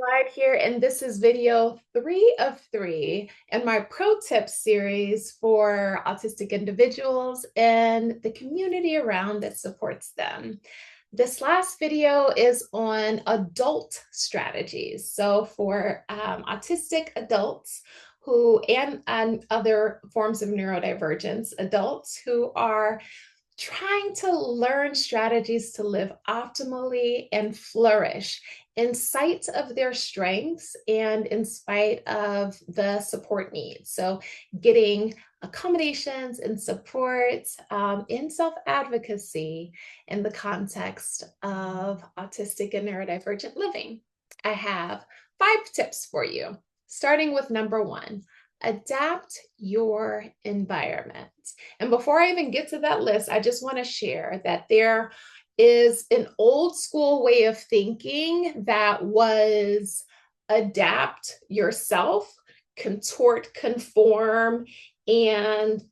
Blied here, and this is video 3 of 3 in my pro tips series for autistic individuals and the community around that supports them. This last video is on adult strategies. So for autistic adults and other forms of neurodivergence, adults who are trying to learn strategies to live optimally and flourish in sight of their strengths and in spite of the support needs. So getting accommodations and support in self-advocacy in the context of autistic and neurodivergent living. I have 5 tips for you, starting with number 1. Adapt your environment. And before I even get to that list, I just want to share that there is an old school way of thinking that was adapt yourself, contort, conform, and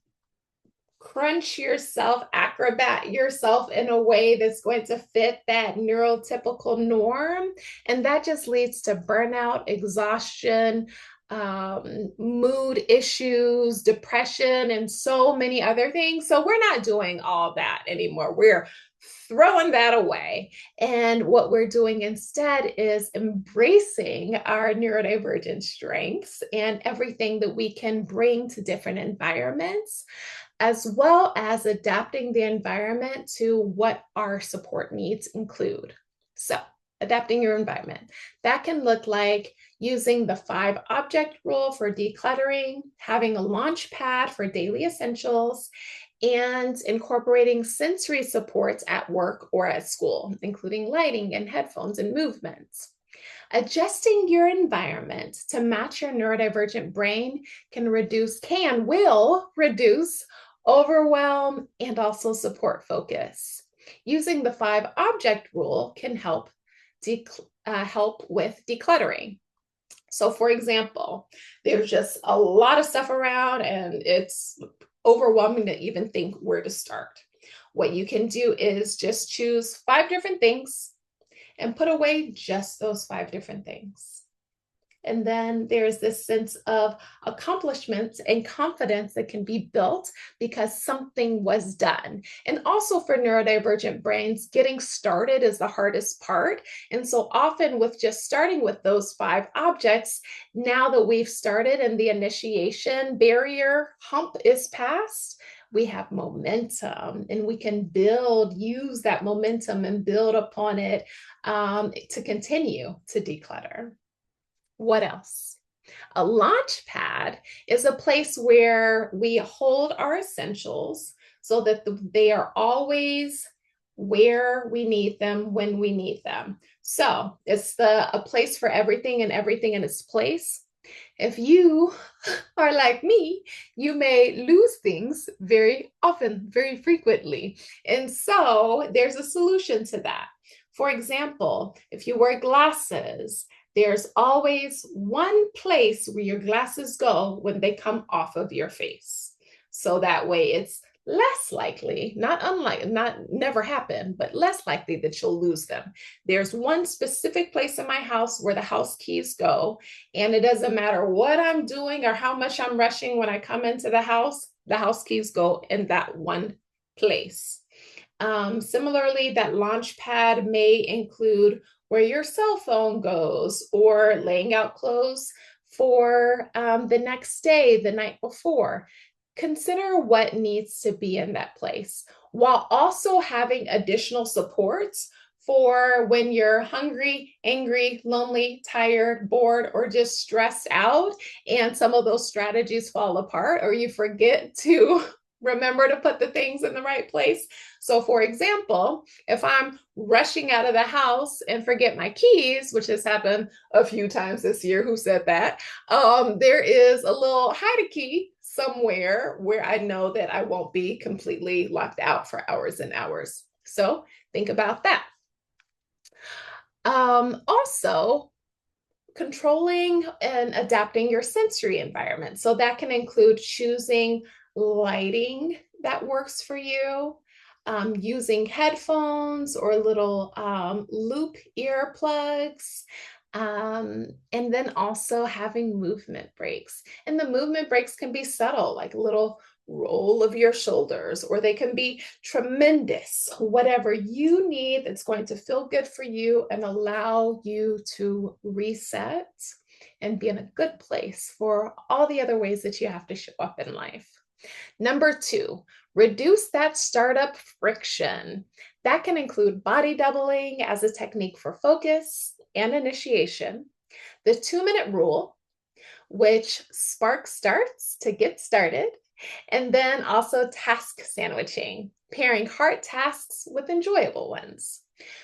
crunch yourself, acrobat yourself in a way that's going to fit that neurotypical norm. And that just leads to burnout, exhaustion, mood issues, depression, and so many other things. So we're not doing all that anymore. We're throwing that away. And what we're doing instead is embracing our neurodivergent strengths and everything that we can bring to different environments, as well as adapting the environment to what our support needs include. So, adapting your environment. That can look like using the 5-object rule for decluttering, having a launch pad for daily essentials, and incorporating sensory supports at work or at school, including lighting and headphones and movements. Adjusting your environment to match your neurodivergent brain will reduce overwhelm and also support focus. Using the 5-object rule can help with decluttering. So for example, there's just a lot of stuff around and it's overwhelming to even think where to start. What you can do is just choose 5 different things and put away just those 5 different things. And then there's this sense of accomplishment and confidence that can be built because something was done. And also for neurodivergent brains, getting started is the hardest part. And so often with just starting with those 5 objects, now that we've started and the initiation barrier hump is passed, we have momentum and we can use that momentum and build upon it to continue to declutter. What else? A launch pad is a place where we hold our essentials so that they are always where we need them when we need them. So it's a place for everything and everything in its place. If you are like me, you may lose things very often, very frequently. And so there's a solution to that. For example, if you wear glasses, there's always one place where your glasses go when they come off of your face. So that way it's less likely, not never happen, but less likely that you'll lose them. There's one specific place in my house where the house keys go, and it doesn't matter what I'm doing or how much I'm rushing when I come into the house keys go in that one place. Similarly, that launch pad may include where your cell phone goes or laying out clothes for the next day, the night before. Consider what needs to be in that place while also having additional supports for when you're hungry, angry, lonely, tired, bored, or just stressed out, and some of those strategies fall apart or you forget to remember to put the things in the right place. So for example, if I'm rushing out of the house and forget my keys, which has happened a few times this year, who said that? There is a little hide a key somewhere where I know that I won't be completely locked out for hours and hours. So think about that. Also, controlling and adapting your sensory environment. So that can include choosing lighting that works for you, using headphones or little loop earplugs, And then also having movement breaks. And the movement breaks can be subtle, like a little roll of your shoulders, or they can be tremendous, whatever you need that's going to feel good for you and allow you to reset and be in a good place for all the other ways that you have to show up in life. Number two, reduce that startup friction. That can include body doubling as a technique for focus and initiation, the 2-minute rule, which spark starts to get started, and then also task sandwiching, pairing hard tasks with enjoyable ones.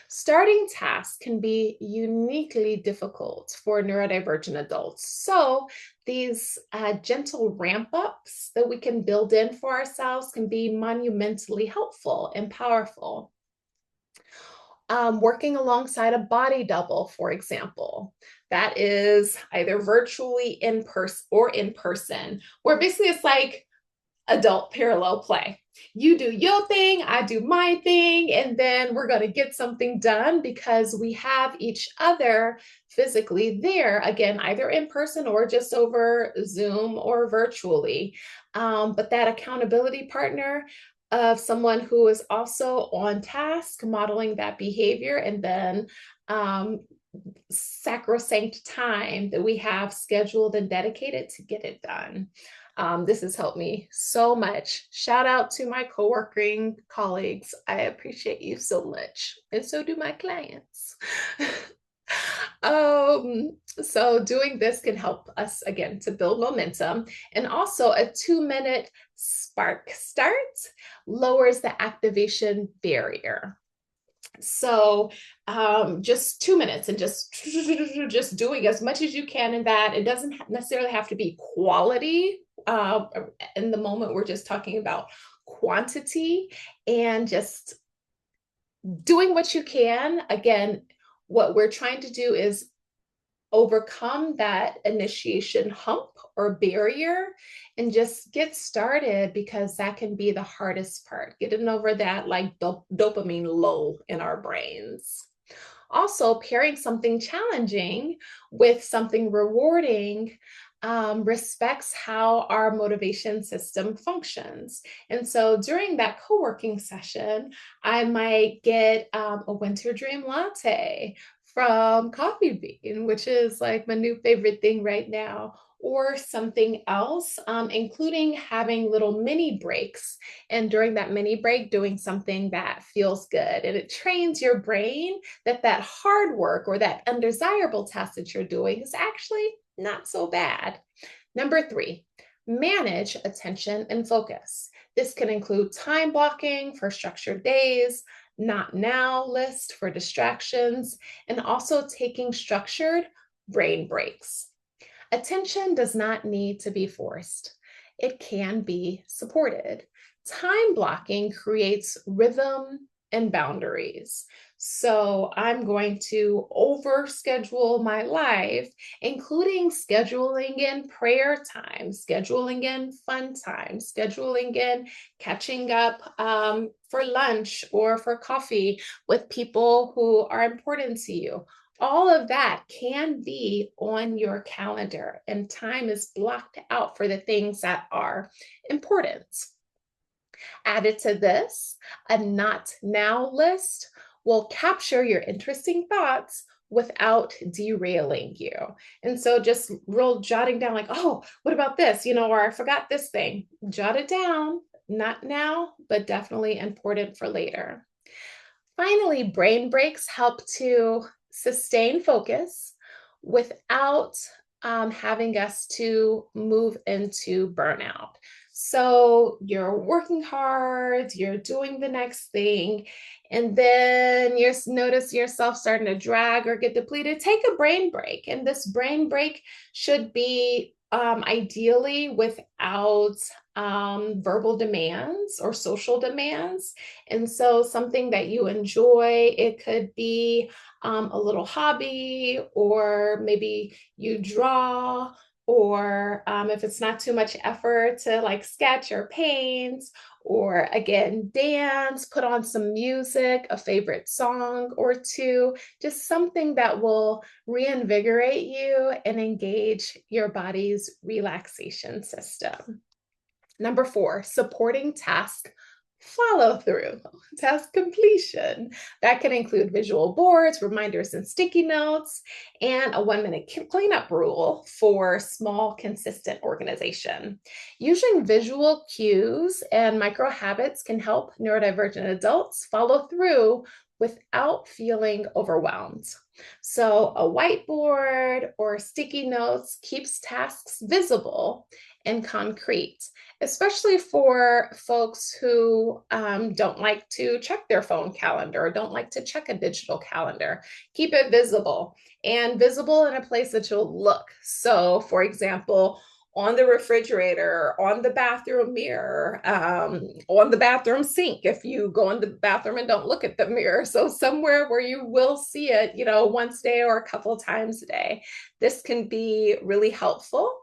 Starting tasks can be uniquely difficult for neurodivergent adults. So, these gentle ramp ups that we can build in for ourselves can be monumentally helpful and powerful. Working alongside a body double, for example, that is either virtually in person, where basically it's like adult parallel play. You do your thing, I do my thing, and then we're going to get something done because we have each other physically there, again, either in person or just over Zoom or virtually. But that accountability partner of someone who is also on task, modeling that behavior, and then um, sacrosanct time that we have scheduled and dedicated to get it done. This has helped me so much. Shout out to my co-working colleagues. I appreciate you so much. And so do my clients. So doing this can help us again to build momentum, and also a 2-minute spark start lowers the activation barrier. So just 2 minutes and just doing as much as you can in that. It doesn't necessarily have to be quality. In the moment, we're just talking about quantity and just doing what you can. Again, what we're trying to do is overcome that initiation hump or barrier and just get started, because that can be the hardest part, getting over that like dopamine low in our brains. Also, pairing something challenging with something rewarding respects how our motivation system functions. And so during that co-working session, I might get a winter dream latte from Coffee Bean, which is like my new favorite thing right now, or something else, including having little mini breaks. And during that mini break, doing something that feels good. And it trains your brain that that hard work or that undesirable task that you're doing is actually not so bad. Number three, manage attention and focus. This can include time blocking for structured days, not now list for distractions, and also taking structured brain breaks. Attention does not need to be forced. It can be supported. Time blocking creates rhythm and boundaries. So I'm going to overschedule my life, including scheduling in prayer time, scheduling in fun time, scheduling in catching up for lunch or for coffee with people who are important to you. All of that can be on your calendar, and time is blocked out for the things that are important. Added to this, a not now list will capture your interesting thoughts without derailing you. And so just real jotting down like, oh, what about this? Or I forgot this thing. Jot it down, not now, but definitely important for later. Finally, brain breaks help to sustain focus without having us to move into burnout. So you're working hard, you're doing the next thing, and then you notice yourself starting to drag or get depleted. Take a brain break. And this brain break should be ideally without verbal demands or social demands. And so something that you enjoy, it could be a little hobby, or maybe you draw, or if it's not too much effort to like sketch or paint, or again, dance, put on some music, a favorite song or two, just something that will reinvigorate you and engage your body's relaxation system. Number 4, supporting task follow through, task completion. That can include visual boards, reminders, and sticky notes, and a 1-minute cleanup rule for small, consistent organization. Using visual cues and micro habits can help neurodivergent adults follow through without feeling overwhelmed. So, a whiteboard or sticky notes keeps tasks visible and concrete, especially for folks who don't like to check their phone calendar or don't like to check a digital calendar. Keep it visible, and visible in a place that you'll look. So, for example, on the refrigerator, on the bathroom mirror, on the bathroom sink, if you go in the bathroom and don't look at the mirror. So somewhere where you will see it, once a day or a couple times a day. This can be really helpful.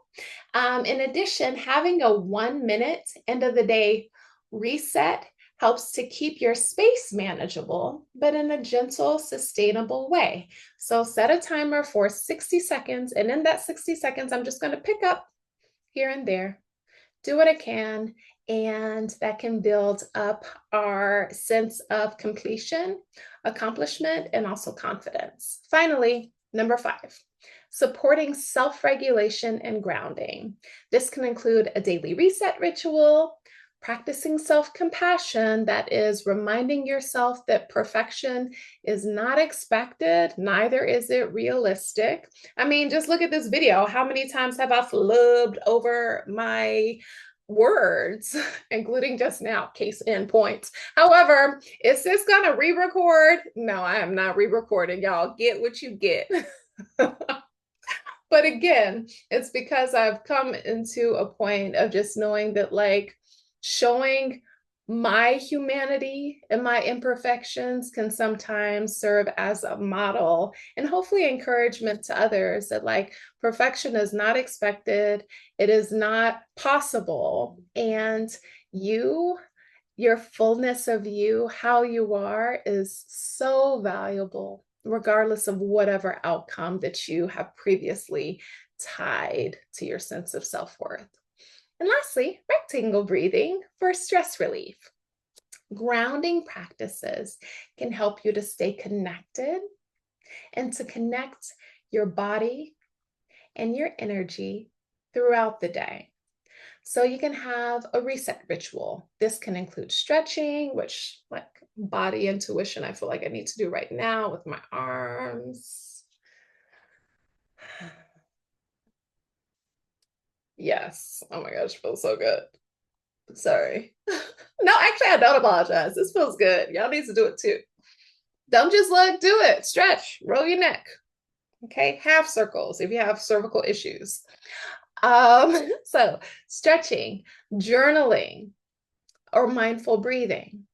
In addition, having a 1-minute end of the day reset helps to keep your space manageable, but in a gentle, sustainable way. So set a timer for 60 seconds, and in that 60 seconds, I'm just going to pick up here and there, do what I can, and that can build up our sense of completion, accomplishment, and also confidence. Finally, number 5, supporting self-regulation and grounding. This can include a daily reset ritual, practicing self-compassion, that is reminding yourself that perfection is not expected, neither is it realistic. I mean, just look at this video. How many times have I flubbed over my words, including just now, case in point. However, is this gonna re-record? No, I am not re-recording. Y'all get what you get. But again, it's because I've come into a point of just knowing that, like, showing my humanity and my imperfections can sometimes serve as a model and hopefully encouragement to others that, like, perfection is not expected, it is not possible, and your fullness of you, how you are, is so valuable, regardless of whatever outcome that you have previously tied to your sense of self-worth. And lastly, rectangle breathing for stress relief. Grounding practices can help you to stay connected and to connect your body and your energy throughout the day. So you can have a reset ritual. This can include stretching, which, like, body intuition, I feel like I need to do right now with my arms. Yes. Oh my gosh, feels so good. Sorry. No, actually, I don't apologize. This feels good. Y'all need to do it too. Don't just do it. Stretch, roll your neck. Okay, half circles if you have cervical issues. So stretching, journaling, or mindful breathing.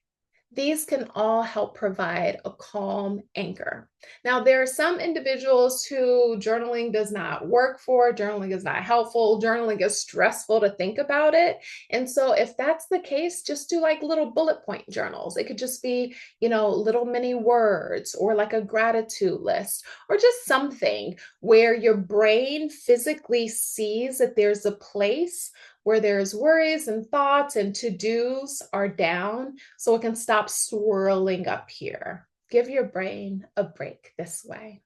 These can all help provide a calm anchor. Now, there are some individuals who journaling does not work for, journaling is not helpful, journaling is stressful to think about it. And so if that's the case, just do like little bullet point journals. It could just be, little mini words, or like a gratitude list, or just something where your brain physically sees that there's a place where there's worries and thoughts and to-dos are down, so it can stop swirling up here. Give your brain a break this way.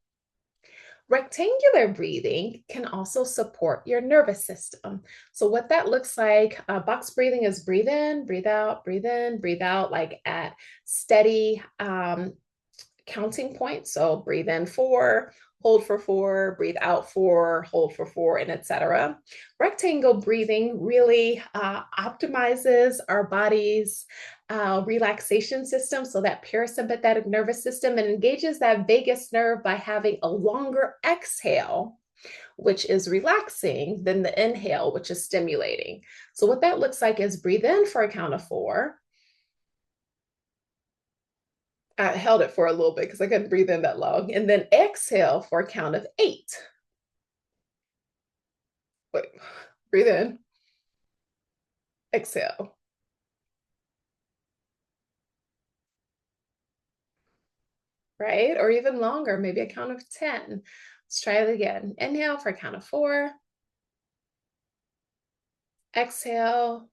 Rectangular breathing can also support your nervous system. So what that looks like, box breathing is breathe in, breathe out, breathe in, breathe out, like at steady counting points. So breathe in 4, hold for 4, breathe out 4, hold for 4, and etc. Rectangle breathing really optimizes our body's relaxation system, so that parasympathetic nervous system, and engages that vagus nerve by having a longer exhale, which is relaxing, than the inhale, which is stimulating. So what that looks like is breathe in for a count of 4. I held it for a little bit because I couldn't breathe in that long. And then exhale for a count of 8. Breathe in, exhale. Right? Or even longer, maybe a count of 10. Let's try it again. Inhale for a count of 4. Exhale.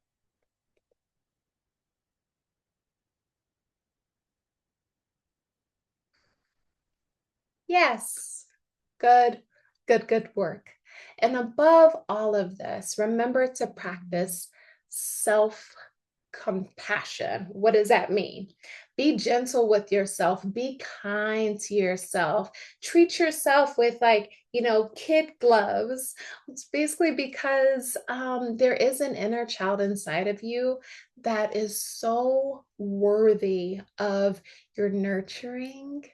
Yes. Good, good work. And above all of this, remember to practice self compassion. What does that mean? Be gentle with yourself, be kind to yourself, treat yourself with, like, kid gloves. It's basically because there is an inner child inside of you that is so worthy of your nurturing,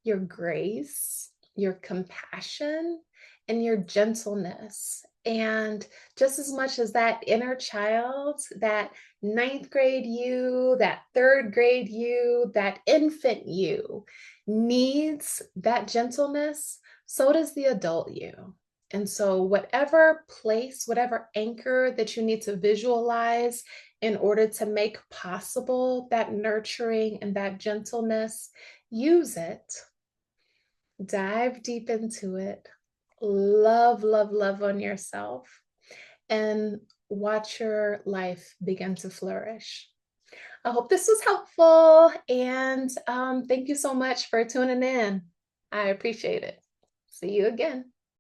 your grace, your compassion, and your gentleness. And just as much as that inner child, that ninth grade you, that third grade you, that infant you needs that gentleness, so does the adult you. And so, whatever place, whatever anchor that you need to visualize in order to make possible that nurturing and that gentleness, use it. Dive deep into it. Love, love, love on yourself, and watch your life begin to flourish. I hope this was helpful, and thank you so much for tuning in. I appreciate it. See you again.